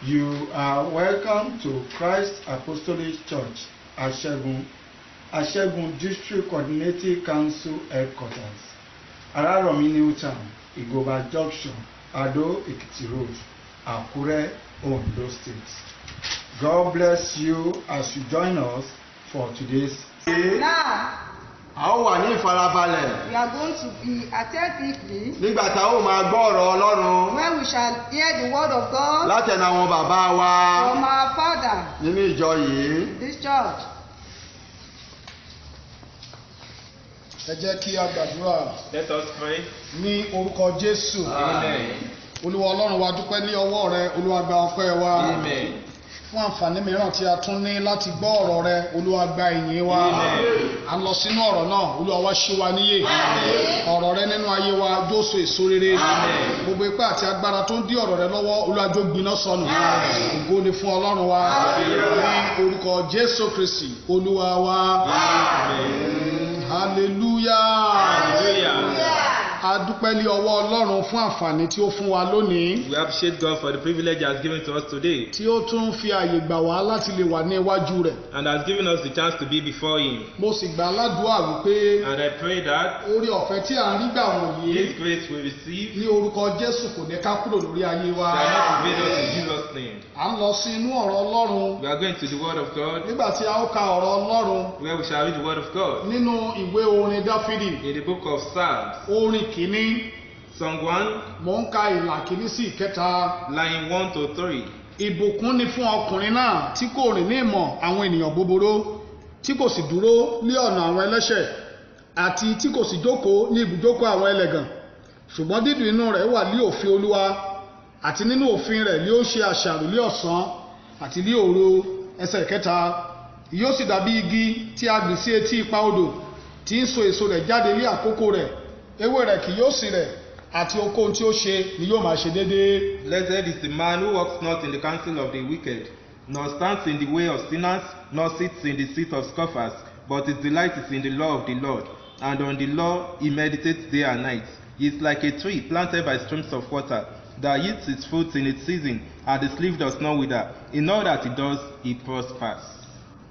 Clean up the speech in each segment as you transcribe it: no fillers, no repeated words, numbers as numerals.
You are welcome to Christ Apostolic Church, Asegun District Coordinating Council Headquarters, Araromi New Town, Igoba Junction, Ado Ekiti Road, Akure, Ondo State. God bless you as you join us for today's. Now, a ó wà ní ìfarabalẹ̀. we are going to be attentively Nígbà tá ó máa gbọ́ ọ̀rọ̀ Ọlọ́run. when we shall hear the word of God Láti ẹnu àwọn bàbá wa. from our Father Nínú ìjọ yìí. in this church. Ẹ jẹ́ kí a gbàdúrà. Let us pray. Ní orúkọ Jésù. Amen. Olúwa Ọlọ́run wa dúpẹ́ ní ọwọ́ rẹ, Olúwa gba ọpẹ́ wa. Amen. Fún àǹfààní mìíràn tí a tún ní láti gbọ́ ọ̀rọ̀ rẹ, Olúwa gba ìyìn wa. A lọ sínú ọ̀rọ̀ náà, Olúwa wá ṣí wa níyè. Ọ̀rọ̀ rẹ nínú ayé wa jó so èso rere. Gbogbo ipá àti agbára tó ń dí ọ̀rọ̀ rẹ lọ́wọ́, Olúwa jó gbiná sọnù. Ògo ni fún Ọlọ́run wa. Ní orúkọ Jésù Kristi, Olúwa wa. Hallelujah. Hallelujah. A dúpẹ́ ní ọwọ́ Ọlọ́run fún àǹfààní tí ó fún wa lónìí. We appreciate God for the privilege He has given to us today Tí ó tún fi àyè gbà wá láti lè wà ní iwájú rẹ̀. and has given us the chance to be before Him. Mo sì gbà ládùúrà wípé And I pray that orí ọ̀fẹ́ tí à ń rí gbà wọ̀nyí this grace we receive ní orúkọ Jésù kò ní ká kúrò lórí ayé wa. shall not evade us in Jesus' name. À ń lọ sí inú ọ̀rọ̀ Ọlọ́run We are going to the Word of God, nígbà tí a ó ka ọ̀rọ̀ Ọlọ́run where we shall read the Word of God nínú ìwé orin Dáfídì in the book of Psalms, orin kìíní. Song 1, Mò ń ka ìlà kìíní sí ìkẹta. line 1 to 3. Ìbùkún ni fún ọkùnrin náà tí kò rìn ní ìmọ̀ àwọn ènìyàn búburú, tí kò sì dúró ní ọ̀nà àwọn ẹlẹ́ṣẹ̀, àti tí kò sì jókòó ní ibùjókòó àwọn ẹlẹ́gàn. Ṣùgbọ́n dídùn inú rẹ̀ wà ní òfin Olúwa, àti nínú òfin rẹ̀ ni ó ṣe àṣàrò ní ọ̀sán àti ní òru. Ẹsẹ̀ kẹta, yóò sì dàbí igi tí a gbìn sí etí ipa odò, tí ń so èso rẹ̀ jáde ní àkókò rẹ̀, ewé rẹ̀ kì yóò sì rẹ̀, àti ohunkóhun tí ó ṣe ni yóò máa ṣe déédéé. Blessed is the man who walks not in the counsel of the wicked, nor stands in the way of sinners, nor sits in the seat of scoffers, but his delight is in the law of the Lord, and on the law he meditates day and night. He is like a tree planted by streams of water, that yields its fruits in its season, and its leaf does not wither. In all that he does, he prospers.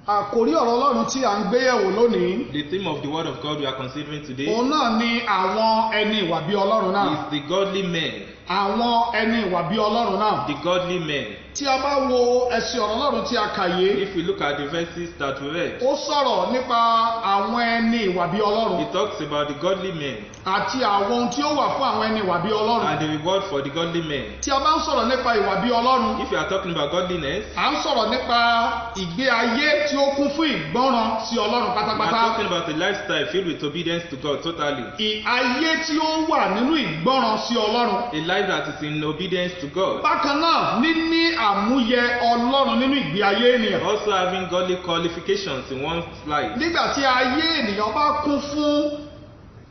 Àkòrí ọ̀rọ̀ Ọlọ́run tí à ń gbé yẹ̀wò lónìí, The theme of the word of God we are considering today òun náà ni àwọn ẹni ìwà bí Ọlọ́run náà. is the godly men. Àwọn ẹni ìwà bí Ọlọ́run náà. The godly men. Tí a bá wo ẹsẹ̀ ọ̀rọ̀ Ọlọ́run tí a kà yé, If we look at the verses that we read, ó sọ̀rọ̀ nípa àwọn ẹni ìwà bí Ọlọ́run it talks about the godly men àti àwọn ohun tí ó wà fún àwọn ẹni ìwà bí Ọlọ́run. and the reward for the godly men. Tí a bá ń sọ̀rọ̀ nípa ìwà bí Ọlọ́run, If you are talking about godliness, à ń sọ̀rọ̀ nípa ìgbé ayé tí ó kún fún ìgbọ́ràn sí Ọlọ́run we are pátápátá. talking about a lifestyle filled with obedience to God totally. Ayé tí ó wà nínú ìgbọ́ràn sí Ọlọ́run. A life that is in obedience to God. Bákan náà, níní àmúyẹ Ọlọ́run nínú ìgbé ayé ènìyàn. Also having godly qualifications in one's life. Nígbà tí ayé ènìyàn bá kún fún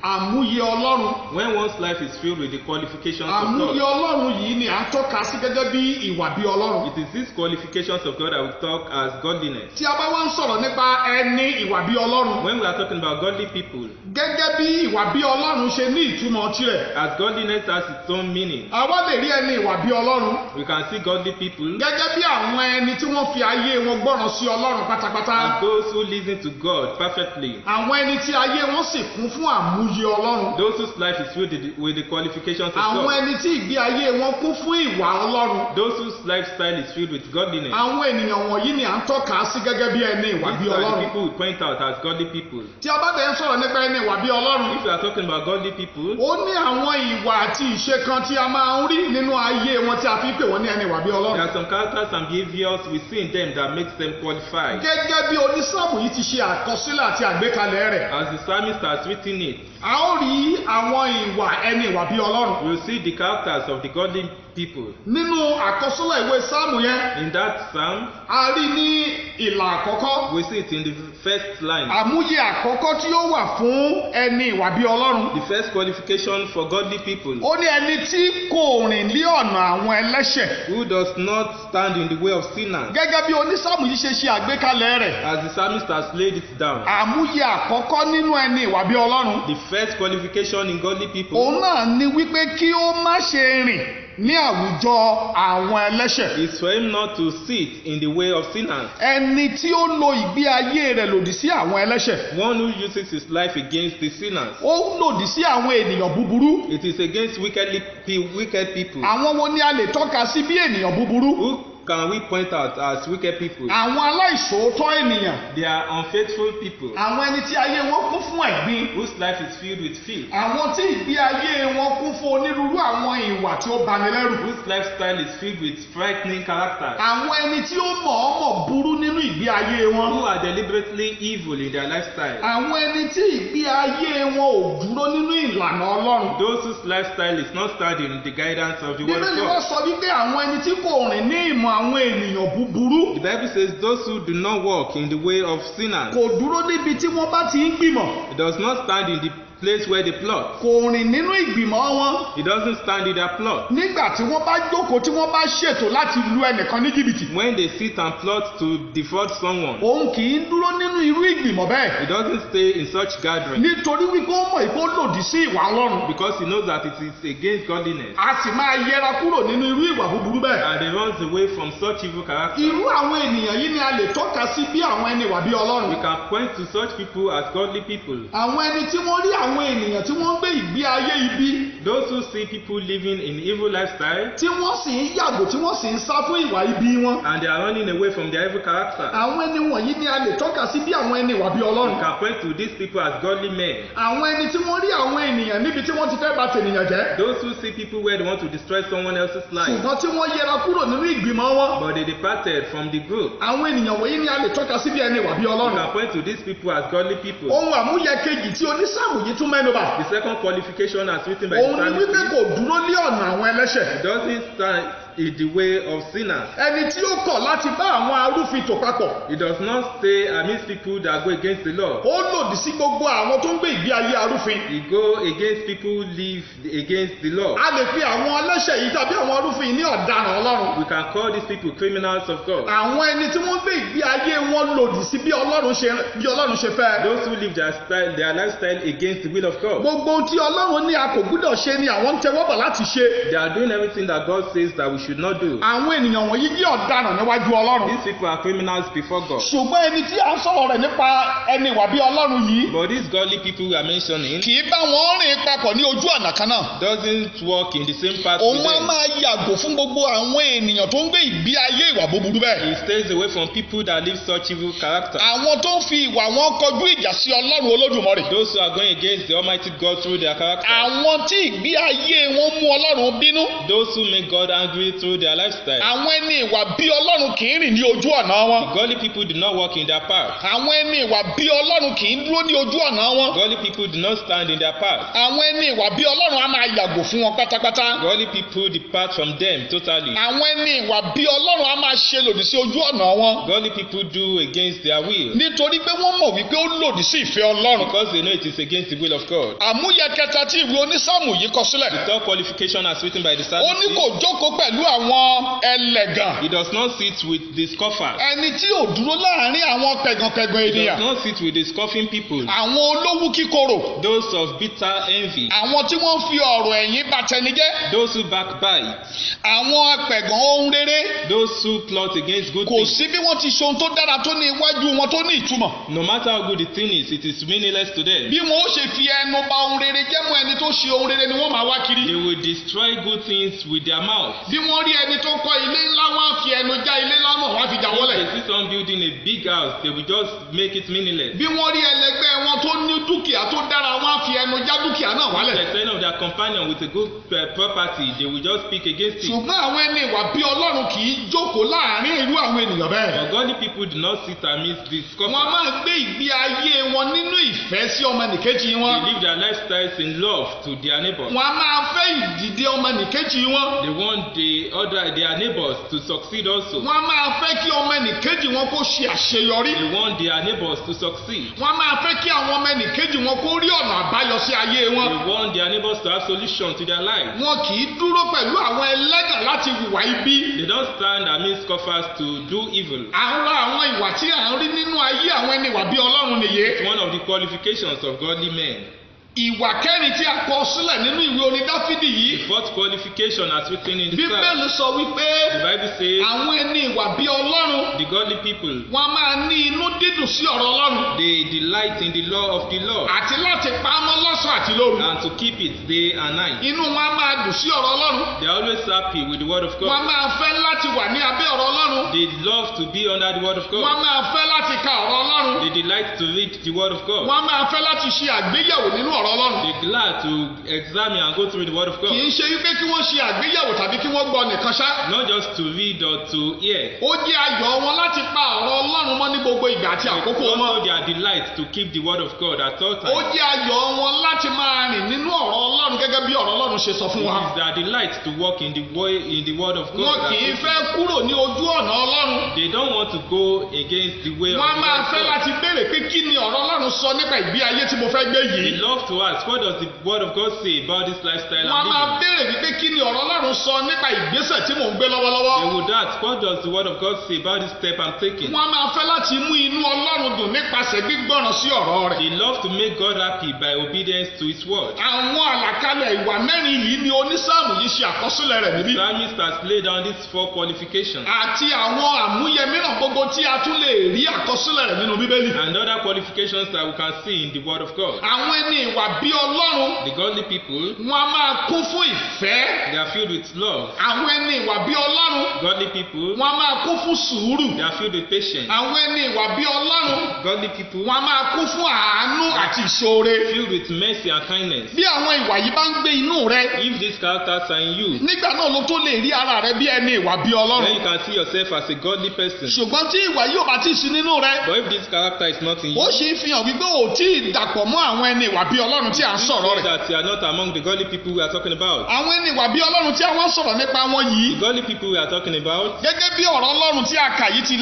àmúyẹ Ọlọ́run, When one's life is filled with the qualifications of àmúyẹ God, Ọlọ́run yìí ni à ń tọ́ka sí gẹ́gẹ́ bí ìwà bí Ọlọ́run. it is these qualifications of God that we talk as godliness. Tí a bá wá ń sọ̀rọ̀ nípa ẹni ìwà bí Ọlọ́run, When we are talking about godly people, gẹ́gẹ́ bí ìwà bí Ọlọ́run ṣe ní ìtumọ̀ tirẹ̀, as godliness has its own meaning, àwa lè rí ẹni ìwà bí Ọlọ́run we can see godly people gẹ́gẹ́ bí àwọn ẹni tí wọ́n fi ayé wọn gbọ́ràn sí Ọlọ́run pátápátá. as those who listen to God perfectly, Àwọn ẹni tí ayé wọn sì kún fún àmúyẹ Ọlọ́run. those whose life is filled with the qualifications of Àwọn God, ẹni tí ìgbé ayé wọn kún fún ìwà Ọlọ́run. those whose lifestyle is filled with godliness. Àwọn ènìyàn wọ̀nyí ni à ń tọ́ka sí gẹ́gẹ́ bí ẹni ìwà bí These are the Ọlọ́run. people we point out as godly people. Tí a bá dẹ̀ ń sọ̀rọ̀ nípa ẹni ìwà bí Ọlọ́run, If you are talking about godly people, ó ní àwọn ìwà àti ìṣe kan tí a máa ń rí nínú ayé wọn tí a fi ń pè wọ́n ní ẹni ìwà bí there Ọlọ́run. are some characters and behaviors we see in them that makes them qualified. Gẹ́gẹ́ bí onísáàmù yìí ti ṣe àkọsílẹ̀ àti àgbékalẹ̀ rẹ̀, As the psalmist has written it, a ó rí àwọn ìwà ẹni ìwà bí Ọlọ́run. we will see the characters of the godly people. Nínú àkọsílẹ̀ ìwé sáàmù yẹn, In that psalm, a rí ní ìlà àkọ́kọ́. we see it in the first line. Àmúyẹ àkọ́kọ́ tí ó wà fún ẹni ìwà bí Ọlọ́run. The first qualification for godly people, Ó ní ẹni tí kò rìn lé ọ̀nà àwọn ẹlẹ́ṣẹ̀. who does not stand in the way of sinners, Gẹ́gẹ́ bí onísáàmù yìí ṣe ṣe àgbékalẹ̀ rẹ̀, as the psalmist has laid it down. àmúyẹ àkọ́kọ́ nínú ẹni ìwà bí Ọlọ́run. The first qualification in godly people Òun náà ni wípé kí ó má ṣe rìn ní àwùjọ àwọn ẹlẹ́ṣẹ̀. is for him not to sit in the way of sinners. Ẹni tí ó lo ìgbé ayé rẹ̀ lòdì sí àwọn ẹlẹ́ṣẹ̀. One who uses his life against the sinners. Ó lòdì sí àwọn ènìyàn búburú. It is against wicked people. Àwọn wo ni a lè tọ́ka sí bí ènìyàn búburú? Who can we point out as wicked people? Àwọn aláìṣòótọ́ ènìyàn. They are unfaithful people. Àwọn ẹni tí ayé wọn kún fún ẹ̀gbin. Whose life is filled with filth. Àwọn tí ìgbé ayé wọn kún fún onírúurú àwọn ìwà tí ó bani lẹ́rù. Whose lifestyle is filled with frightening characters. Àwọn ẹni tí ó mọ̀ọ́mọ̀ burú nínú ìgbé ayé wọn. Who are deliberately evil in their lifestyle. Àwọn ẹni tí ìgbé ayé wọn ò dúró nínú ìlànà Ọlọ́run. Those whose lifestyle is not standing in the guidance of the word of Bíbélì wọ́n God. sọ wípé àwọn ẹni tí kò rìn ní ìmọ̀ àwọn ènìyàn búburú. The Bible says those who do not walk in the way of sinners. Kò dúró níbi tí wọ́n bá ti ń gbìmọ̀. It does not stand in the place where they plot. Kò rìn nínú ìgbìmọ̀ wọn. It doesn't stand in their plot. Nígbà tí wọ́n bá jókòó tí wọ́n bá ṣètò láti lu ẹnìkan ní jìbìtì. When they sit and plot to defraud someone, Òun kì í dúró nínú irú ìgbìmọ̀ bẹ́ẹ̀. he doesn't stay in such gathering Nítorí wípé ó mọ̀ ìkó lòdì sí ìwà Ọlọ́run. because he knows that it is against godliness, A sì máa yẹra kúrò nínú irú ìwà búburú bẹ́ẹ̀. and he runs away from such evil character. Irú àwọn ènìyàn yìí ni a lè tọ́ka sí bí àwọn ẹni ìwà bí We Ọlọ́run. can point to such people as godly people. Àwọn ẹni tí wọ́n rí àwọn ènìyàn tí wọ́n ń gbé ìgbé ayé ibi. Those who see people living in evil lifestyle Tí wọ́n sì ń yàgò tí wọ́n sì ń sá fún ìwà ibi wọn. and they are running away from their evil character. Àwọn ẹni wọ̀nyí ni a lè tọ́ka sí bí àwọn ẹni ìwà bí We Ọlọ́run. can point to these people as godly men. Àwọn ẹni tí wọ́n rí àwọn ènìyàn níbi tí wọ́n ti fẹ́ bà tènìyàn jẹ́. Those who see people where they want to destroy someone else's life, Ṣùgbọ́n tí wọ́n yẹra kúrò nínú ìgbìmọ̀ wọn. but they departed from the group. Àwọn ènìyàn wọ̀nyí ni a lè tọ́ka sí bí ẹni ìwà bí We Ọlọ́run. can point to these people as godly people. Ohun àmúyẹ kejì tí onísáàmù yìí tún mẹ́nubà. The second qualification as written by the Òun ni wípé psalmist kò dúró lé ọ̀nà àwọn ẹlẹ́ṣẹ̀. doesn't stand in the way of sinners. Ẹni tí ó kọ̀ láti bá àwọn arúfin tò papọ̀. It does not stay amidst people that go against the law. Ó lòdì sí gbogbo àwọn tó ń gbé ìgbé ayé arúfin. It go against people who live against the law. A lè pe àwọn ẹlẹ́ṣẹ̀ yìí tàbí àwọn arúfin yìí ní ọ̀daràn Ọlọ́run. We can call these people criminals of God. Àwọn ẹni tí wọ́n gbé ìgbé ayé wọn lòdì sí bí Ọlọ́run ṣe fẹ́. Those who live their lifestyle against the will of God. Gbogbo ohun tí Ọlọ́run ní a kò gbúdọ̀ ṣe ni àwọn ń tẹwọ́bọ̀ láti ṣe. They are doing everything that God says that we should not do. Àwọn ènìyàn wọ̀nyí jẹ́ ọ̀daràn níwájú Ọlọ́run. These people are criminals before God. Ṣùgbọ́n ẹni tí a ń sọ̀rọ̀ rẹ̀ nípa ẹni ìwà bí Ọlọ́run yìí But these godly people we are mentioning kì í bá wọn rìn papọ̀ ní ojú ọ̀nà kan náà. doesn't walk in the same path Òun with á them. máa yàgò fún gbogbo àwọn ènìyàn tó ń gbé ìgbé ayé ìwà búburú bẹ́ẹ̀. He stays away from people that live such evil character. Àwọn tó ń fi ìwà wọn kọjú ìjà sí Ọlọ́run Olódùmarè. Those who are going against the Almighty God through their character. Àwọn tí ìgbé ayé wọn mú Ọlọ́run bínú. Those who make God angry through their lifestyle. Àwọn ẹni ìwà bí Ọlọ́run kì í rìn ní ojú ọ̀nà wọn. Godly people do not walk in their path. Àwọn ẹni ìwà bí Ọlọ́run kì í dúró ní ojú ọ̀nà wọn. Godly people do not stand in their path. Àwọn ẹni ìwà bí Ọlọ́run á máa yàgò fún wọn pátápátá. Godly people depart from them totally. Àwọn ẹni ìwà bí Ọlọ́run á máa ṣe lòdì sí ojú ọ̀nà wọn. Godly people do against their will Nítorí pé wọ́n mọ̀ wípé ó lòdì sí ìfẹ́ Ọlọ́run. because they know it is against the will of God. Àmúyẹ kẹta tí ìwé onísáàmù yìí kọ sílẹ̀. The third qualification as written by the Ó ní psalmist. kò jókòó pẹ̀lú àwọn ẹlẹ́gàn. He does not sit with the scoffers. Ẹni tí ò dúró láàrin àwọn pẹ̀gànpẹ̀gàn He does ènìyàn. not sit with the scoffing people. Àwọn olówú kíkorò. Those of bitter envy. Àwọn tí wọ́n fi ọ̀rọ̀ ẹ̀yìn bà tẹni jẹ́. Those who backbite. Àwọn apẹ̀gàn ohun rere. Those who plot against good Kò things. sí bí wọ́n ti ṣe ohun tó dára tó ní iwájú wọn tó ní ìtumọ̀. No matter how good the thing is, it is meaningless to them. Bí wọn ó ṣe fi ẹnu bà ohun rere jẹ́ mọ́ ẹni tó ṣe ohun rere ni wọ́n máa wá kiri. They will destroy good things with their mouth. Bí wọ́n rí ẹni tó kọ́ ilé ńlá wọn á fi ẹnu já ilé ńlá mọ̀ wọ́n á fi jà If wọlẹ̀. they see someone building a big house, they will just make it meaningless. Bí wọ́n rí ẹlẹgbẹ́ wọn tó ní dúkìá tó dára wọ́n á fi ẹnu já dúkìá náà wálẹ̀. Like any of their companion with a good property, they will just speak against it. Ṣùgbọ́n àwọn ẹni ìwà bí Ọlọ́run kì í jókòó láàrin irú àwọn ènìyàn bẹ́ẹ̀. But godly people do not sit amidst the Wọ́n scoffers. máa gbé ìgbé ayé wọn nínú ìfẹ́ sí ọmọnìkejì wọn. They live their lifestyles in love to their neighbors. Wọ́n á máa fẹ́ ìdìde ọmọnìkejì wọn. They want their neighbors to succeed also. Wọ́n á máa fẹ́ kí ọmọnìkejì wọn kó ṣe àṣeyọrí. They want their neighbors to succeed. Wọ́n á máa fẹ́ kí àwọn ọmọnìkejì wọn kó rí ọ̀nà àbáyọ sí ayé wọn. They want their neighbors to have solution to their life. Wọn kì í dúró pẹ̀lú àwọn ẹlẹ́gàn láti hùwà ibi. They don't stand amidst scoffers to do evil. Ara àwọn ìwà tí à ń rí nínú ayé àwọn ẹni ìwà bí Ọlọ́run nìyé. It's one of the qualifications of godly men. ìwà kẹrin tí a kọ sílẹ̀ nínú ìwé orin Dáfídì yìí. The fourth qualification as written in the Bíbélì Psalm. sọ wípé The Bible says àwọn ẹni ìwà bí Ọlọ́run the godly people, wọn máa ní inú dídùn sí ọ̀rọ̀ Ọlọ́run they delight in the law of the Lord àti láti pa á mọ́ lọ́sàn àti lóru. and to keep it day and night. Inú wọn á máa dùn sí ọ̀rọ̀ Ọlọ́run. They are always happy with the word of Wọ́n God. máa fẹ́ láti wà ní abẹ́ ọ̀rọ̀ Ọlọ́run. They love to be under the word of Wọ́n God. máa fẹ́ láti ka ọ̀rọ̀ Ọlọ́run. They delight to read the word of God. Wọ́n máa fẹ́ láti ṣe àgbéyẹ̀wò nínú ọ̀rọ̀ Ọlọ́run. They glad to examine and go through the word of Kì God. í ṣe wípé kí wọ́n ṣe àgbéyẹ̀wò tàbí kí wọ́n gbọ́ nìkan ṣá. Not just to read or to hear. Ó jẹ́ ayọ̀ wọn láti pa ọ̀rọ̀ Ọlọ́run mọ́ ní gbogbo ìgbà àti àkókò Also wọn. their delight to keep the word of God at all Ó times. jẹ́ ayọ̀ wọn láti máa rìn nínú ọ̀rọ̀ Ọlọ́run gẹ́gẹ́ bí ọ̀rọ̀ Ọlọ́run ṣe sọ fún It wa. is their delight to walk in the way in the word of God. Wọn kì í fẹ́ kúrò ní ojú ọ̀nà Ọlọ́run. They don't want to go against the way of Wọ́n the máa word fẹ́ of God. láti béèrè pé kí ni ọ̀rọ̀ Ọlọ́run sọ nípa ìgbé ayé tí mo fẹ́ gbé They yìí. love to ask, what does the word of God say about this lifestyle Wọ́n máa I'm living? béèrè wípé kí ni ọ̀rọ̀ Ọlọ́run sọ nípa ìgbésẹ̀ tí mò ń gbé lọ́wọ́lọ́wọ́. They would ask, what does the word of God say about this step I'm taking? Wọ́n máa fẹ́ láti mú inú Ọlọ́run dùn nípasẹ̀ gbígbọ́ràn sí ọ̀rọ̀ rẹ̀. They love to make God happy by obedience to his word. Àwọn àlàkalẹ̀ ìwà mẹ́rin yìí ni onísáàmù yìí ṣe àkọsílẹ̀ rẹ̀ níbí. Psalmist has laid down these four qualifications Àti àwọn àmúyẹ mìíràn gbogbo tí a tún lè rí àkọsílẹ̀ rẹ̀ nínú Bíbélì. and other qualifications that we can see in the word of God. Àwọn ẹni ìwà bí Ọlọ́run The godly people, wọn a máa kún fún ìfẹ́. they are filled with love. Àwọn ẹni ìwà bí Ọlọ́run Godly people, wọn a máa kún fún sùúrù. they are filled with patience. Àwọn ẹni ìwà bí Ọlọ́run Godly people, wọn a máa kún fún àánú àti ìṣoore. filled with mercy and kindness. Bí àwọn ìwà yìí bá ń gbé inú rẹ, If these characters are in you, nígbà náà ló tó lè rí ara rẹ bí ẹni ìwà bí then Ọlọ́run. you can see yourself as a godly person. Ṣùgbọ́n tí ìwà yìí ò bá tí ì sí nínú rẹ, But if this character is not in you, ó ṣe ń fi hàn wípé ò tí ì dàpọ̀ mọ́ àwọn ẹni ìwà bí Ọlọ́run tí à ń you sọ̀rọ̀ say rẹ̀. that you are not among the godly people we are talking about. Àwọn ẹni ìwà bí Ọlọ́run tí àwọn sọ̀rọ̀ nípa wọn The yìí, godly people we are talking about, gẹ́gẹ́ bí ọ̀rọ̀ Ọlọ́run tí a kà yìí ti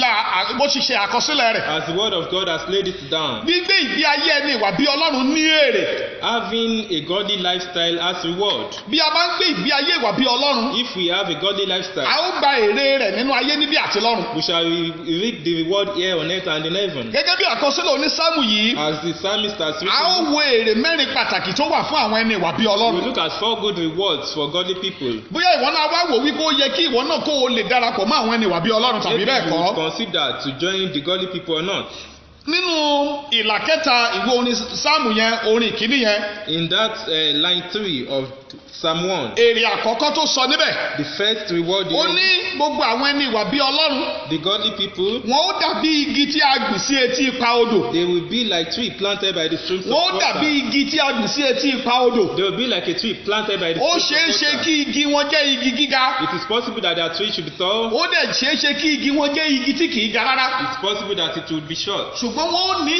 bó ti ṣe àkọsílẹ̀ rẹ̀. as the word of God has laid it down, Gbígbé ìgbé ayé ẹni ìwà bí Ọlọ́run ní èrè. having a godly lifestyle as reward. Bí a bá ń gbé ìgbé ayé ìwà bí Ọlọ́run, If we have a godly a lifestyle, ó gba èrè rẹ̀ nínú ayé níbí àti lọ́run. we shall reap the reward here on earth and in heaven. Gẹ́gẹ́ bí àkọsílẹ̀ onísáàmù yìí, As the psalmist has a ó written, wo èrè mẹ́rin pàtàkì tó wà fún àwọn ẹni ìwà bí we Ọlọ́run. look at 4 good rewards for godly people. Bóyá ìwọ náà wá wò wípé ó yẹ kí ìwọ náà kó o lè darapọ̀ mọ́ àwọn ẹni ìwà bí Ọlọ́run tàbí Maybe bẹ́ẹ̀ you would kọ́. consider to join the godly people or not. Nínú ìlà kẹta ìwé orin sáàmù yẹn, orin ìkíní yẹn, In that line 3 of Psalm 1, èrè àkọ́kọ́ tó sọ níbẹ̀, the first reward ó is ní gbogbo àwọn ẹni ìwà bí Ọlọ́run, the godly people, wọn ó dàbí igi tí a gbìn sí etí ipa odò. they will be like tree planted by the streams of Wọ́n ó dàbí water. igi tí a gbìn sí etí ipa odò. They will be like a tree planted by the Ó streams ṣeé of ṣe water. kí igi wọn jẹ́ igi gíga. It is possible that their tree should be tall. Ó dẹ̀ ṣeé ṣe kí igi wọn jẹ́ igi tí kìí ga rárá. It's possible that it would be short. Ṣùgbọ́n wọ́n ó ní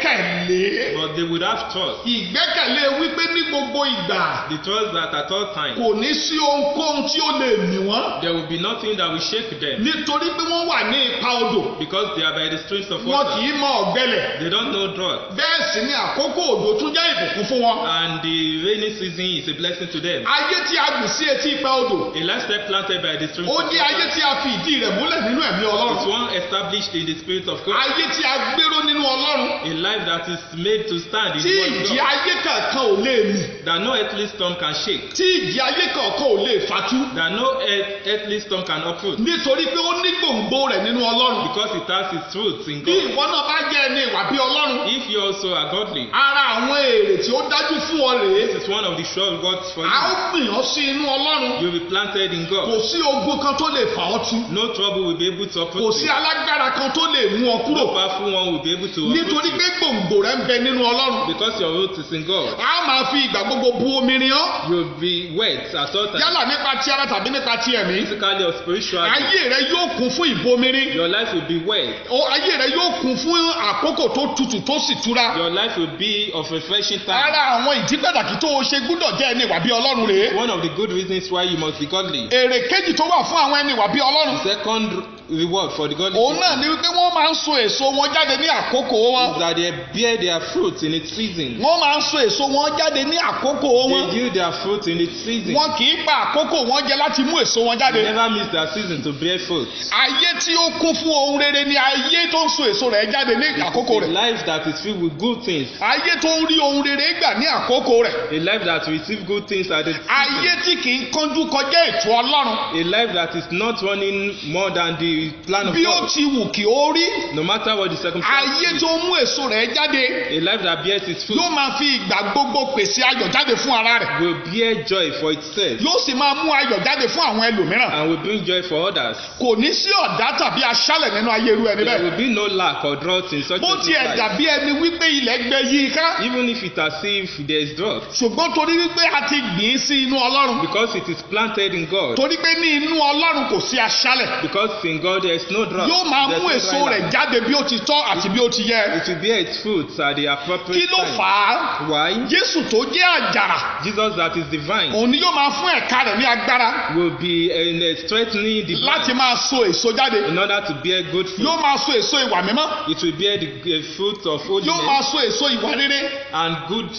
ìgbẹ́kẹ̀lé. But they would have trust. Ìgbẹ́kẹ̀lé wípé ní gbogbo ìgbà The trust that at all times kò ní sí ohunkóhun tí ó lè mì wọ́n. there will be nothing that will shake them Nítorí pé wọ́n wà ní ipa odò. because they are by the streams of Wọn water. kìí mọ ọ̀gbẹlẹ̀. They don't know drought. Bẹ́ẹ̀ sì ni àkókò òjò tún jẹ́ ìbùkún fún wọn. And the rainy season is a blessing to them. Ayé tí a gbìn sí etí ipa odò, A lifestyle planted by the streams ó of jẹ́ ayé water tí a fi ìdí rẹ̀ múlẹ̀ nínú ẹ̀mí is Ọlọ́run. one established in the spirit of God. Ayé tí a gbéró nínú Ọlọ́run. A life that is made to stand in Tí the word of ìjì God. ayé kankan ò lè mì. That no earthly storm can shake. Tí ìjì ayé kankan ò lè fatú. That no earthly storm can uproot. Nítorí pé ó ní gbòǹgbò rẹ̀ nínú Ọlọ́run. Because it has its roots in Bí God. ìwọ náà bá jẹ́ ẹni ìwà bí Ọlọ́run, If you also are godly, ara àwọn èrè tí ó dájú fún ọ rèé. this is one of the sure rewards for A ó you. gbìn ọ́ sí inú Ọlọ́run. You'll be planted in Kò God. sí ogun kan tó lè fà ọ́ tú. No trouble will be able to Kò uproot sí you. alágbára kan tó lè mú ọ No kúrò. powerful one will be able to Nítorí uproot pé you. gbòǹgbò rẹ̀ ń bẹ nínú Ọlọ́run. Because your root is in God. A máa fi ìgbà gbogbo bu omi rin ọ́. You'll be wet at all times. Yálà nípa ti ara tàbí nípa ti ẹ̀mí. Physically or spiritually. Ayé rẹ yóò kún fún ìbomirin. Your life will be wet. Ayé rẹ yóò kún fún àkókò tó tutù tó sì túra. Your life will be of refreshing time. Ara àwọn ìdí pàtàkì tó o ṣe gbúdọ̀ jẹ́ ẹni ìwà bí Ọlọ́run rèé. One of the good reasons why you must be godly. Èrè kejì tó wà fún àwọn ẹni ìwà bí Ọlọ́run. The second reward for the godly Òun people náà ni wípé wọ́n máa ń so èso wọn jáde ní àkókò wọn. is that they bear their fruits in its season. Wọ́n máa ń so èso wọn jáde ní àkókò wọn. They yield their fruit fruit in its season. wọn kì í pa àkókò wọn jẹ láti mú èso wọn They jáde. never miss their season to bear fruit. ayé tí ó kún fún ohun rere ni ayé tó ń so èso rẹ̀ jáde ní àkókò A rẹ̀. life that is filled with good things. ayé tó ń rí ohun rere gbà ní àkókò rẹ̀. A life that receives good things at the ayé season. tí kì í kánjú kọjá ètò ọlọ́run. A life that is not running more than the plan of bí ó God. ti wù kí ó rí. No matter what the ayé circumstances. tó mú èso rẹ̀ jáde A life that bears its fruit yóò máa fi ìgbà gbogbo pèsè ayọ̀ jáde fún ara rẹ̀. will bear joy for itself yóò sì máa mú ayọ̀ jáde fún àwọn ẹlòmíràn. and will bring joy for others. kò ní sí ọ̀dá tàbí aṣálẹ̀ nínú ayé irú ẹni There bẹ́ẹ̀. will be no lack or drought in such bó a tiẹ̀ life. dàbí ẹni wípé ilẹ̀ gbẹ yí i ká. Even if it as if there is drought. ṣùgbọ́n torí wípé a ti gbìn ín sí inú ọlọ́run. Because it is planted in God. torí pé ní inú ọlọ́run kò sí aṣálẹ̀. Because in God there is no drought. yóò máa There is mú no èso dry rẹ̀ land. jáde bí ó ti tọ́ àti bí ó ti yẹ. It will bear its fruits at the kí appropriate ló time. fà á? Why? jésù tó jẹ́ àjàrà Jesus that is divine òun ni yóò máa fún ẹ̀ka rẹ̀ ní agbára will be strengthening the láti branch máa so èso jáde. in order to bear good fruit. yóò máa so èso ìwà mímọ́. It will bear the fruit of yóò máa holiness so èso ìwà rere. and good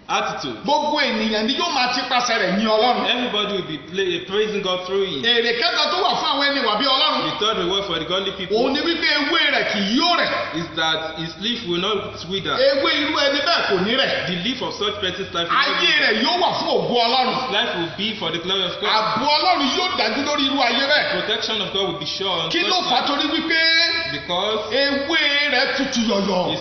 attitude. gbogbo ènìyàn ni yóò máa ti pasẹ̀ rẹ̀ ní ọlọ́run. Everybody will be praising God through it. èrè kẹta tó wà fún àwọn ẹni wà bí ọlọ́run. The third reward for the godly people òun ni wípé ewé rẹ̀ kì yóò rẹ̀. is that his leaf will not wither. ewé irú ẹni bẹ́ẹ̀ kò ní rẹ̀. The leaf of such person's life will not ayé wither. rẹ̀ yóò wà fún ògo ọlọ́run. His life will be for the glory of God. ààbò ọlọ́run yóò dájú lórí irú ayé bẹ́ẹ̀. Protection of God will be sure on kí such ló fà á life torí wípé because ewé rẹ̀ tutù yọ̀yọ̀.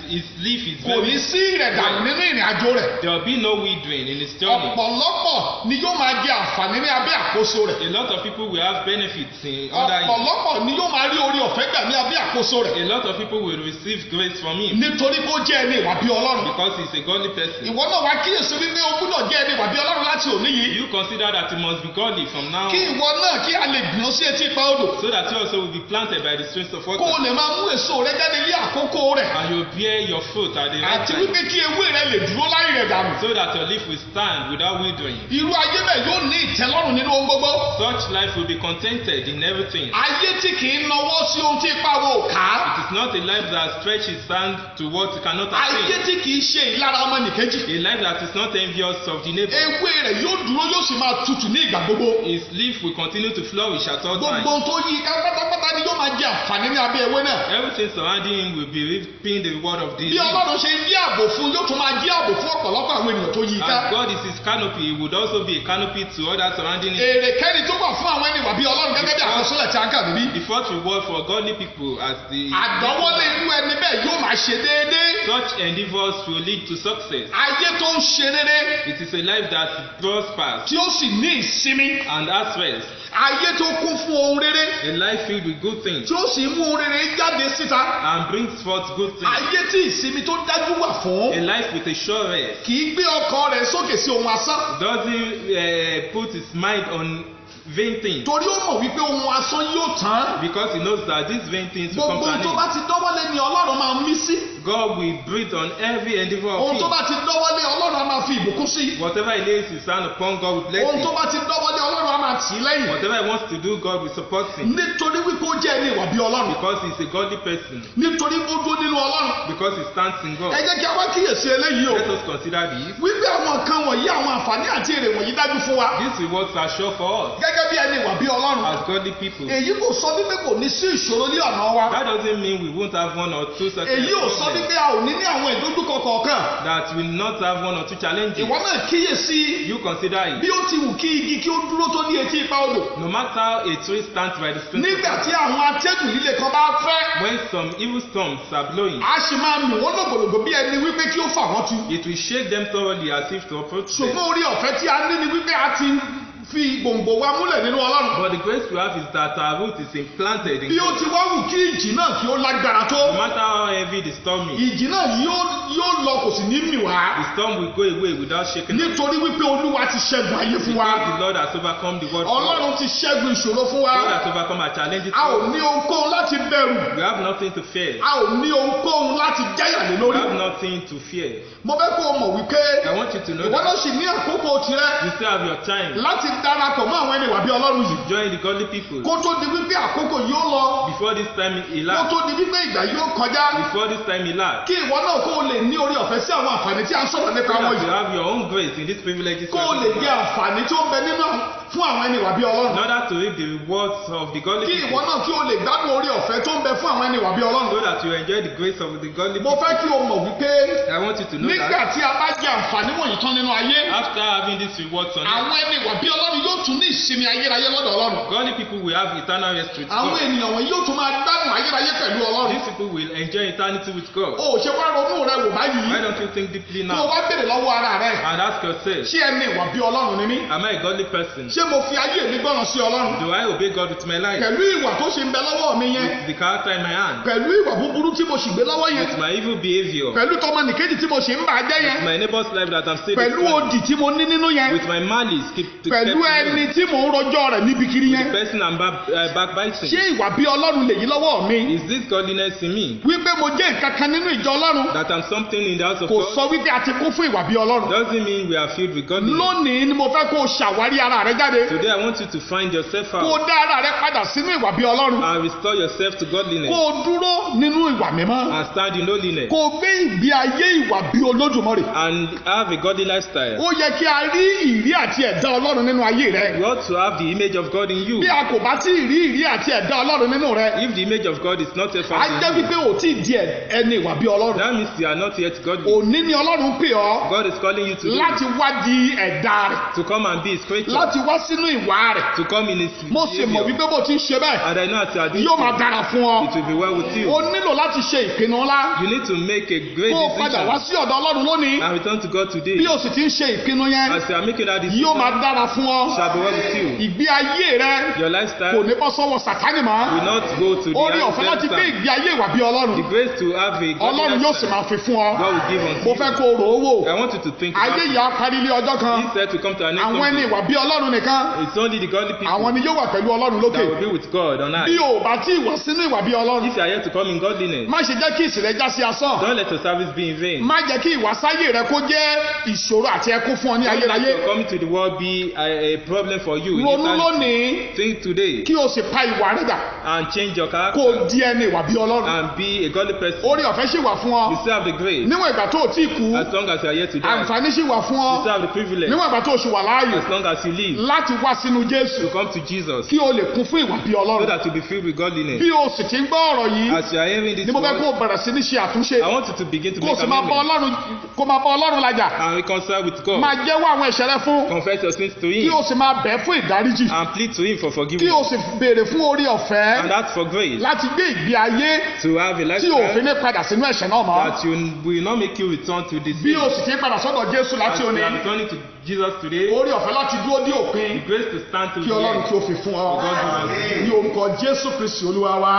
his leaf is kò ní very. sí ìrẹ̀dànù nínú ìrìn àjò rẹ̀. There will be no withering in his journey. ọ̀pọ̀lọpọ̀ ni yóò máa jẹ àǹfààní ní abẹ́ àkóso rẹ̀. A lot of people will have benefits under him. ọ̀pọ̀lọpọ̀ ni yóò máa rí orí ọ̀fẹ́ gbà ní abẹ́ àkóso rẹ̀. A lot of people will receive grace from him nítorí kó jẹ́ ẹni ìwà bí ọlọ́run. because he's a godly person. ìwọ náà wá kíyèsí wípé o gbúdọ̀ jẹ́ ẹni ìwà bí ọlọ́run láti òní yìí. You consider that he must be godly from now kí on ìwọ náà kí a lè gbìyànjú sí etí ipa odò. so that you also will be planted by the streams of kó o water lè máa mú èso rẹ jáde ní àkókò rẹ̀. and you will bear your fruit at the right àti time wípé kí ewé rẹ lè dúró láì rẹ̀ dànù. so that your leaf will stand without withering. irú ayé bẹ́ẹ̀ yóò ní ìtẹ́lọ́rùn nínú ohun gbogbo. Such life will be contented in everything. ayé tí kì í nawọ́ sí ohun tí ipa wo ká. It is not a life that stretches hand to what it cannot ayé attain. tí kì í ṣe ìlara ọmọnìkejì. A life that is not envious of the neighbor. ewé rẹ̀ yóò dúró yóò sì máa tutù ní ìgbà gbogbo. His leaf will continue to flourish at all gbogbo times. ohun tó yí i ká pátápátá ni yóò máa jẹ àǹfààní ní abẹ́ ewé náà. Everything surrounding him will be reaping the reward of the bí ọlọ́run ṣe ń jí ààbò fún yóò tún máa jí ààbò fún ọ̀pọ̀lọpọ̀ àwọn ènìyàn tó yí i ká. As God is his canopy, he would also be a canopy to others surrounding him. èrè kẹ́ni tó wà fún àwọn ènìyàn bí ọlọ́run gẹ́gẹ́ bí àkọsílẹ̀ tí a ń kà níbí. The fourth reward for godly people as the àdánwọ́lé irú ẹni bẹ́ẹ̀ yóò máa ṣe déédéé. such endeavors will lead to success. ayé tó ń ṣe rere It is a life that prospers tí ó sì ní ìsinmi. and has rest. ayé tó kún fún ohun rere A life filled with good things tí ó sì mú ohun rere jáde síta. and brings forth good things. ayé tí ìsinmi tó dájú wà A fún. life with a sure rest. kì í gbé ọkọ rẹ̀ sókè sí ohun asán. Doesn't put his mind on vain things torí ó mọ̀ wípé ohun asán yóò tán. because he knows that these vain things will come gbogbo to ohun an tó bá end. ti dọ́wọ́lé ni ọlọ́run máa mí sí. God will breathe on every endeavor of ohun tó him. bá ti dọ́wọ́lé ọlọ́run á máa fi ìbùkún sí. Whatever he lays his hand upon, God will bless ohun tó him. bá ti dọ́wọ́lé ọlọ́run á máa tì í lẹ́yìn. Whatever he wants to do, God will support him nítorí wípé ó jẹ́ ẹni ìwà bí ọlọ́run. because he's a godly person, nítorí ó dúró nínú ọlọ́run. because he stands in ẹ God. jẹ́ kí a wá kíyèsí eléyìí o. Let us consider this. wípé àwọn nǹkan wọ̀nyí àwọn àǹfààní àti èrè wọ̀nyí dájú fún wa. These rewards are sure for us gẹ́gẹ́ bí ẹni ìwà bí ọlọ́run. as godly people. èyí kò sọ wípé kò ní sí ìṣòro ní ọ̀nà wa. That doesn't mean we won't have one or two certain èyí ò sọ problems, wípé a ò ní ní àwọn ìdojúkọ kọ̀ọ̀kan. that we not have one or two challenges. ìwọ náà kíyèsí You consider bí it. ó ti wù kí igi kí ó dúró tó ní etí ipa odò. No matter a tree stands by the stream, nígbà tí àwọn atẹ́gùn líle kan bá fẹ́. when some evil storms are blowing, a sì máa mì wọ́n lògbòlògbò bí ẹni wípé kí ó fà wọ́n tu. it will shake them thoroughly as if to approach them. ṣùgbọ́n orí ọ̀fẹ́ tí a ní ni wípé a ti fi gbòǹgbò wa múlẹ̀ nínú ọlọ́run. But the grace we have is that our root is implanted in bí ó God. ti wá wù kí ìjì náà kí ó lágbára tó. No matter how heavy the storm is, ìjì náà yóò lọ kò sì ní mì wá. the storm will go away without shaking us. nítorí wípé olúwa ti ṣẹ́gun ayé fún wa. Because the Lord has overcome the world for us. ọlọ́run ti ṣẹ́gun ìṣòro fún wa. God has overcome our challenges a ò for us. ní ohunkóhun láti bẹ̀rù. We have nothing to fear. a ò ní ohunkóhun láti jáyà lé We lórí. have nothing to fear. mo fẹ́ kó o mọ̀ wípé I want you to know ìwọ náà that sì ní àkókò tirẹ̀ you still have your time láti darapọ̀ mọ́ àwọn ẹni wà bí ọlọ́run yìí. to join the godly people. kó tó di wípé àkókò yóò lọ. Before this time kó elapsed, tó di wípé ìgbà yóò kọjá. before this time elapsed, kí ìwọ náà kó o lè lè ní orí ọ̀fẹ́ sí àwọn àǹfààní tí a ń sọ̀rọ̀ nípa So wọn that you yìí. have your own grace in these privileges. Kó o lè jẹ àǹfààní tí ó ń bẹ nínú fún àwọn ẹni ìwà bí In Ọlọ́run. order to reap the rewards of the godly Kí ìwọ people. náà kí o lè gbádùn orí ọ̀fẹ́ tó ń bẹ fún àwọn ẹni ìwà bí So Ọlọ́run. that you enjoy the grace of the godly Mo people. fẹ́ kí o mọ̀ wípé I want you to know nígbà that tí a bá jẹ àǹfààní wọ̀nyí tán nínú ayé, after having these rewards on earth, àwọn ẹni ìwà bí Ọlọ́run yóò tún ní ìsinmi ayérayé lọ́dọ̀ Ọlọ́run. godly people will have eternal rest with Àwọn God. ènìyàn wọ̀nyí yóò tún máa gbádùn ayérayé pẹ̀lú Ọlọ́run. These people will enjoy eternity with God. O ò ṣe wá ronú rẹ wò báyìí. Why don't you think deeply Kó o now wá béèrè lọ́wọ́ ara rẹ. and ask yourself, Ṣé ẹni ìwà bí Ọlọ́run ni mí? am I a godly person? Ṣé mo fi ayé mi gbọ́ràn sí Ọlọ́run? Do I obey God with my life? Pẹ̀lú ìwà tó ṣe ń bẹ lọ́wọ́ mi yẹn. With the character in my hand? Pẹ̀lú ìwà búburú tí mo sì gbé lọ́wọ́ yẹn. With my evil behavior? Pẹ̀lú tọmọnìkejì tí mo sì ń bà á jẹ́ With yẹn. my neighbor's life that I'm still Pẹ̀lú destroying? òdì tí mo ní nínú yẹn. With my malice Pẹ̀lú ẹni tí mò ń rojọ́ rẹ̀ níbi kiri with yẹn. the person I'm backbiting? Ṣé ìwà bí Ọlọ́run lèyí lọ́wọ́ mi? Is this godliness in me? Wípé mo jẹ́ nǹkan kan nínú ìjọ Ọlọ́run. That I'm something in the house of Kò God? sọ wípé a ti kún fún ìwà bí Ọlọ́run. Doesn't mean we are filled with godliness. Lónìí ni mo fẹ́ kó o ṣàwárí ara rẹ jáde. Today I want you to find yourself Kó o out dá ara rẹ padà sínú ìwà bí Ọlọ́run. and restore yourself to godliness Kó o dúró nínú ìwà mímọ́. and stand in holiness Kó o gbé ìgbé ayé ìwà bí Olódùmarè. and have a godly lifestyle. Ó yẹ kí a rí ìrí àti ẹ̀dá Ọlọ́run nínú ayé rẹ. You ought to have the image of God in you. Bí a kò bá tí ì rí ìrí àti ẹ̀dá Ọlọ́run nínú rẹ, If the image of God is not yet a found jẹ́ in you, wípé ò tí ì di ẹni ìwà bí Ọlọ́run. that means you are not yet godly. Òní ni Ọlọ́run pè ọ́ God is calling you today láti wá di ẹ̀dá rẹ̀, to come and be his creature, láti wá sínú ìwà rẹ̀. to come in his Mo sì mọ̀ behavior. wípé bó ti ń ṣe bẹ́ẹ̀, And I know as you are doing yóò máa so, dára fún ọ. it will be well with you. O nílò láti ṣe ìpinnu ńlá. You need to make a great Kó o padà wá decision sí ọ̀dọ̀ Ọlọ́run lónìí. and return to God today. Bí o sì ti ń ṣe ìpinnu yẹn, As you are making that decision, yóò máa dára fún ọ. shall be well with you. Ìgbé ayé rẹ Your kò lifestyle ní bọ́ sọ́wọ́ Sàtánì mọ́. will not go to the Orí ọ̀fẹ́ láti gbé hands. ìgbé ayé ìwà bí The Ọlọ́run. grace to have a godly Ọlọ́run yóò sì lifestyle, máa fi fún ọ. God will give unto Mo you. fẹ́ kó o rò ó wò. I want you to think about Ayé it. yìí á parí ilé ọjọ́ kan. Instead to come to an Àwọn ẹni end, ìwà bí Ọlọ́run nìkan. it's only the godly people Àwọn ni yóò wà pẹ̀lú Ọlọ́run that will lókè. be with God on Bí earth. o ò bá tí ì wà sínú ìwà bí Ọlọ́run, If you are yet to come in godliness, má ṣe jẹ́ kí ìsìn rẹ já sí asán. don't let your service be in vain. Má jẹ́ kí ìwàsáyé rẹ kó jẹ́ ìṣòro àti ẹkún fún ọ ní Don't let ayérayé. your coming to the world be a problem for you. in Ronú eternity. lónìí Think today kí o sì pa ìwà rẹ dà. and change your Kó character o di ẹni ìwà bí Ọlọ́run. and be a godly person. Orí ọ̀fẹ́ sì wà fún You ọ. still have the grace Níwọ̀n ìgbà tó o tí ì kú, as long as you are yet to die. àǹfààní sì wà fún You ọ. still have the privilege Níwọ̀n ìgbà tó o sì wà láàyè as long as you live láti wá sínú Jésù to come to Jesus kí o lè kún fún ìwà bí so Ọlọ́run. that you be filled with godliness. Bí o sì ti ń gbọ́ ọ̀rọ̀ yìí, As you are hearing this ni mo fẹ́ kó word, o bẹ̀rẹ̀ sí ní ṣe àtúnṣe. I want you to begin to Kó o make sì máa bá amendments Ọlọ́run lajà. and reconcile with God. Máa jẹ́wọ́ àwọn ẹ̀ṣẹ̀ rẹ fún. Confess your sins to Kí Him o sì máa bẹ̀ fún ìdáríjì. and plead to Him for Kí o forgiveness sì béèrè fún orí ọ̀fẹ́ and ask for grace láti gbé ìgbé ayé to have a tí òfin lifestyle ní padà sínú ẹ̀ṣẹ̀ náà mọ́. that you will not make you return to this Bí sin. o sì ti ń padà sọ́dọ̀ Jésù As láti you òní, are returning to Jesus today, orí ọ̀fẹ́ láti dúró dé the òpin grace to stand to kí the Ọlọ́run end. kí o fi fún ọ. God give us. Ní orúkọ Jésù Kristi Olúwa wa,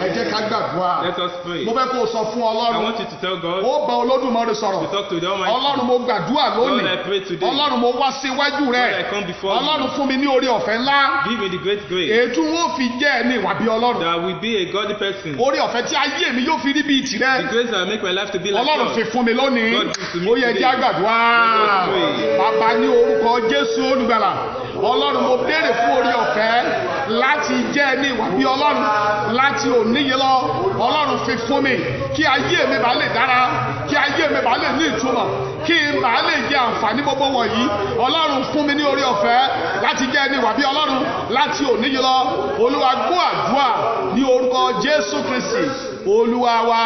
ẹ jẹ́ ká gbàdúrà. Let us pray. Mo fẹ́ kó o sọ fún I Ọlọ́run, want you to tell God, ó bá Olódùmarè to sọ̀rọ̀. talk to the Almighty. Ọlọ́run mo gbàdúrà Lord, I lónìí. pray today. Ọlọ́run mo wá sí iwájú Lord, I rẹ̀. come before Ọlọ́run you. fún mi ní orí ọ̀fẹ́ ńlá. Give me the great grace Ètò wọn fi jẹ́ ẹni ìwà bí Ọlọ́run. that will be a godly person. Orí ọ̀fẹ́ tí ayé mi yóò fi rí bíi The tìrẹ. grace that will make my life to be like Ọlọ́run fi yours. fún mi lónìí. God give to me Ó yẹ today. kí a gbàdúrà. Let us pray. Bàbá ní orúkọ Jésù olùgbàlà. Ọlọ́run mo béèrè fún orí ọ̀fẹ́ láti jẹ́ ẹni ìwà bí Ọlọ́run láti òní yìí lọ. Ọlọ́run fi fún mi kí ayé mi bá lè dára, kí ayé mi bá lè ní ìtumọ̀, kí n bá lè jẹ àǹfààní gbogbo wọ̀nyí. Ọlọ́run fún mi ní orí ọ̀fẹ́ láti jẹ́ ẹni ìwà bí Ọlọ́run láti òní yìí lọ. Olúwa gbọ́ àdúrà ní orúkọ Jésù Kristi Olúwa wa.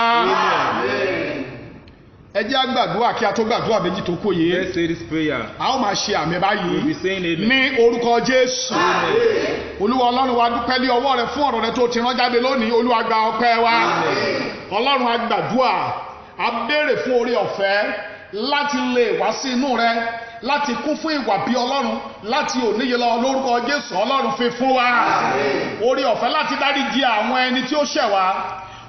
Ẹ jẹ́ á gbàdúrà kí a tó gbàdúrà méjì tó kù yìí. Let's say this prayer. A ó máa ṣe àmì We'll báyìí be saying amen. ní orúkọ Jésù. Olúwa Ọlọ́run wa dúpẹ́ lé ọwọ́ rẹ fún ọ̀rọ̀ rẹ tó ti rán jáde lónìí. Olúwa gba ọpẹ́ wa. Ọlọ́run a gbàdúrà, a béèrè fún orí ọ̀fẹ́ láti lè wá sí inú rẹ, láti kún fún ìwà bí Ọlọ́run láti òní yìí lọ lórúkọ Jésù. Ọlọ́run fi fún wa orí ọ̀fẹ́ láti dáríjì àwọn ẹni tí ó ṣẹ̀ wá,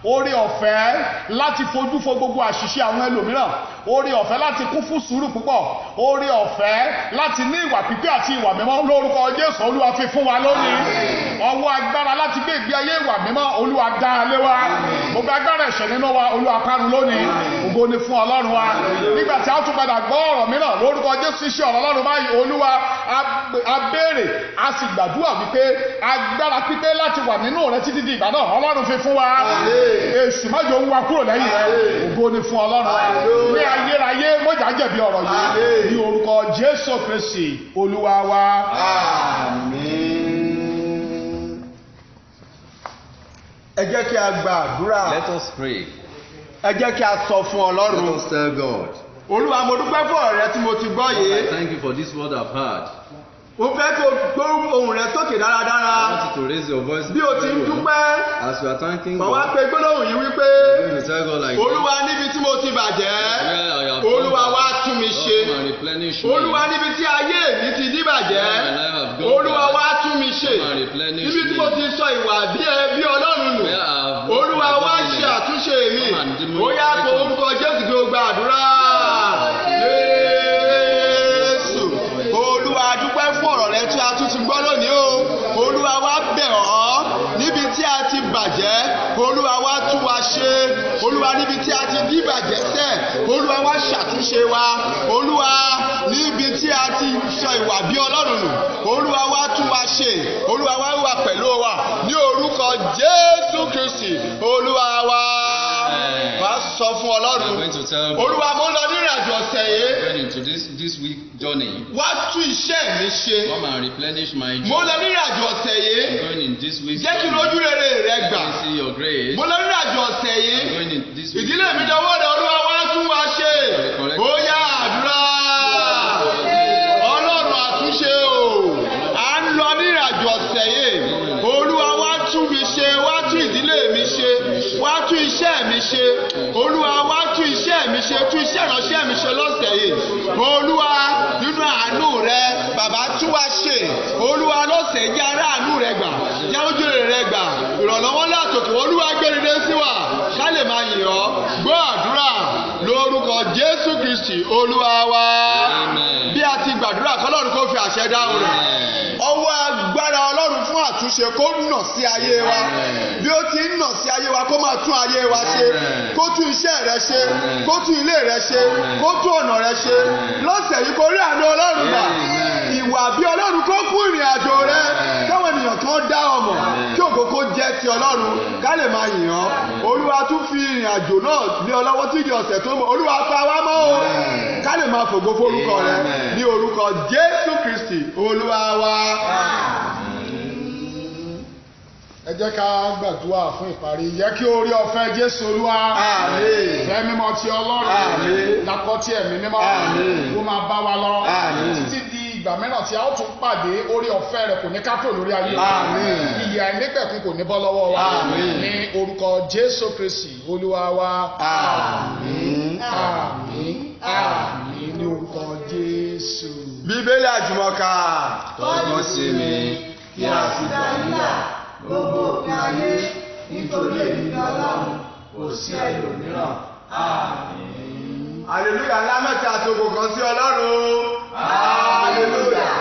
orí ọ̀fẹ́ láti fojú fo gbogbo àṣìṣe àwọn ẹlòmíràn, oore ọ̀fẹ́ láti kún fún sùúrù púpọ̀, oore ọ̀fẹ́ láti ní ìwà pípé àti ìwà mímọ́ lórúkọ Jésù Olúwa fi fún wa lónìí. Ọwọ́ agbára láti gbé ìgbé ayé ìwà mímọ́ Olúwa dá a lé wa. Gbogbo agbára ẹ̀ṣẹ̀ nínú wa Olúwa parun lónìí. Ògo ni fún Ọlọ́run wa. Nígbà tí a tún padà gbọ́ ọ̀rọ̀ mìíràn lórúkọ Jésù iṣẹ́ ọ̀rọ̀ Ọlọ́run báyìí Olúwa a béèrè a sì gbàdúrà wípé agbára pípé láti wà nínú rẹ títí di ìgbà náà Ọlọ́run fi fún wa. Èṣù májò ń wa kúrò lẹ́yìn rẹ. Ògo ni fún Ọlọ́run wa. Ní ayérayé mọ́jà jẹ̀bi ọ̀rọ̀ yìí ní orúkọ Jésù Kristi Olúwa wa. Àmín. Ẹ jẹ́ kí a gba àdúrà. Let us pray. Ẹ jẹ́ kí a sọ fún Ọlọ́run. Let us tell God. Olúwa mo dúpẹ́ fún ọ̀rọ̀ rẹ tí mo ti gbọ́ Lord, yìí. I thank you for this word I've heard. Mo fẹ́ kí o gbó ohùn rẹ sókè dáradára. I want you to raise your voice. Bí o ti ń dúpẹ́, As you are thanking mà wá God, pe gbólóhùn yìí wípé you're going to tell God like this. Olúwa níbi tí mo ti bàjẹ́, Where I have Olúwa gone, wá tún mi Lord, ṣe. come and replenish me. Olúwa níbi tí ayé mi ti díbàjẹ́, Where my life have gone Olúwa bad, wá tún mi ṣe. come and replenish Níbi tí me. mo ti sọ ìwà bí Ọlọ́run nù, Where I have Olúwa lost wá my ṣe godliness, àtúnṣe mi. come and demolish Ó yá my kó orúkọ Jésù kí o gba àdúrà. Jésù, Olúwa a dúpẹ́ fún ọ̀rọ̀ rẹ tí a tún ti gbọ́ lónìí o. Olúwa wá bẹ̀ ọ́ níbi tí a ti bàjẹ́, Olúwa wá tún wa ṣe. Olúwa níbi tí a ti díbàjẹ́ sẹ́, Olúwa wá ṣàtúnṣe wa. Olúwa níbi tí a ti sọ ìwà bí Ọlọ́run nù, Olúwa wá tún wa ṣe. Olúwa wá wà pẹ̀lú wa ní orúkọ Jésù Kristi Olúwa wa. Wá sọ fún Ọlọ́run. I'm going to tell God. Olúwa mo ń lọ ní ìrìnàjò ọ̀sẹ̀ yìí. Going into this week journey, Wá tún iṣẹ́ mi ṣe. come and replenish my Mo joy. lọ ní ìrìnàjò ọ̀sẹ̀ yìí. Going in this week's Jẹ́ kí n journey, rojú rere rẹ let gbà. me see your grace. Mo lọ ní ìrìnàjò ọ̀sẹ̀ yìí. Going in this week's Ìdílé mi journey, dọwọ́ rẹ̀ Olúwa wá tún wa ṣe. Ó yá àdúrà. Ọlọ́run àtúnṣe o. À ń lọ ní ìrìnàjò ọ̀sẹ̀ yìí. Olúwa wá tún mi ṣe, wá tún ìdílé mi ṣe, wá tún iṣẹ́ mi ṣe. Olúwa wá tún iṣẹ́ mi ṣe, tún iṣẹ́ ìránṣẹ́ mi ṣe lọ́sẹ̀ yìí. Olúwa nínú àánú rẹ, bàbá tún wá ṣe. Olúwa lọ́sẹ̀ jẹ́ ará àánú rẹ gbà, jẹ́ ojú rẹ gbà. Ìrànlọ́wọ́ látòkè, Olúwa gbé rere sí wa, ká lè máa yìn ọ́. Gbọ́ àdúrà lórúkọ Jésù Kristi Olúwa wa. Amen. Bí a ti gbàdúrà kọ́lọ́run kó fi àṣẹ dáhùn rẹ̀. Ọwọ́ agbára Ọlọ́run fún àtúnṣe kó nà sí ayé wa. Bí ó ti ń nà sí ayé wa kó máa tún ayé wa ṣe. Kó tún iṣẹ́ rẹ ṣe. Kó tún ilé rẹ ṣe. Kó tún ọ̀nà rẹ ṣe. Lọ́sẹ̀ yìí kó rí àánú Ọlọ́run gbà. Ìwà bí Ọlọ́run kó kún ìrìn àjò rẹ. Káwọn ènìyàn kan dá ọmọ. Kí ògo kó jẹ́ ti Ọlọ́run. Ká lè máa yìn ọ́. Olúwa tún fi ìrìn àjò náà lé ọ lọ́wọ́ tí di ọ̀sẹ̀ tó ń bọ̀. Olúwa pa wá mọ́ o. Ká lè máa fògo fórúkọ rẹ. Ní orúkọ Jésù Kristi Olúwa wa. Ẹ jẹ́ ká gbàdúrà fún ìparí. Yẹ kí orí ọ̀fẹ́ Jésù Olúwa. Àmín. Ìfẹ́ mímọ́ ti Ọlọ́run. Àmín. Lákọ́ tí ẹ̀mí mímọ́. Àmín. Kó máa bá wa lọ. Àmín. Títí di ìgbà mìíràn tí a ó tún pàdé orí ọ̀fẹ́ rẹ̀ kò ní ká kúrò lórí ayé wa. Àmín. Ìyè àìnípẹ̀kun kò ní bọ́ lọ́wọ́ wa. Àmín. Ní orúkọ Jésù Kristi Olúwa wa. Àmín. Àmín. Àmín ní orúkọ Jésù. Bíbélì àjùmọ̀ká. Tọ́jú sí mi, kí a sì gbà níyà gbogbo òpin ayé nítorí èmi ni Ọlọ́run kò sí ẹlòmíràn. Àmín. Hallelujah ńlá mẹ́ta àti ògo kan sí Ọlọ́run. Hallelujah.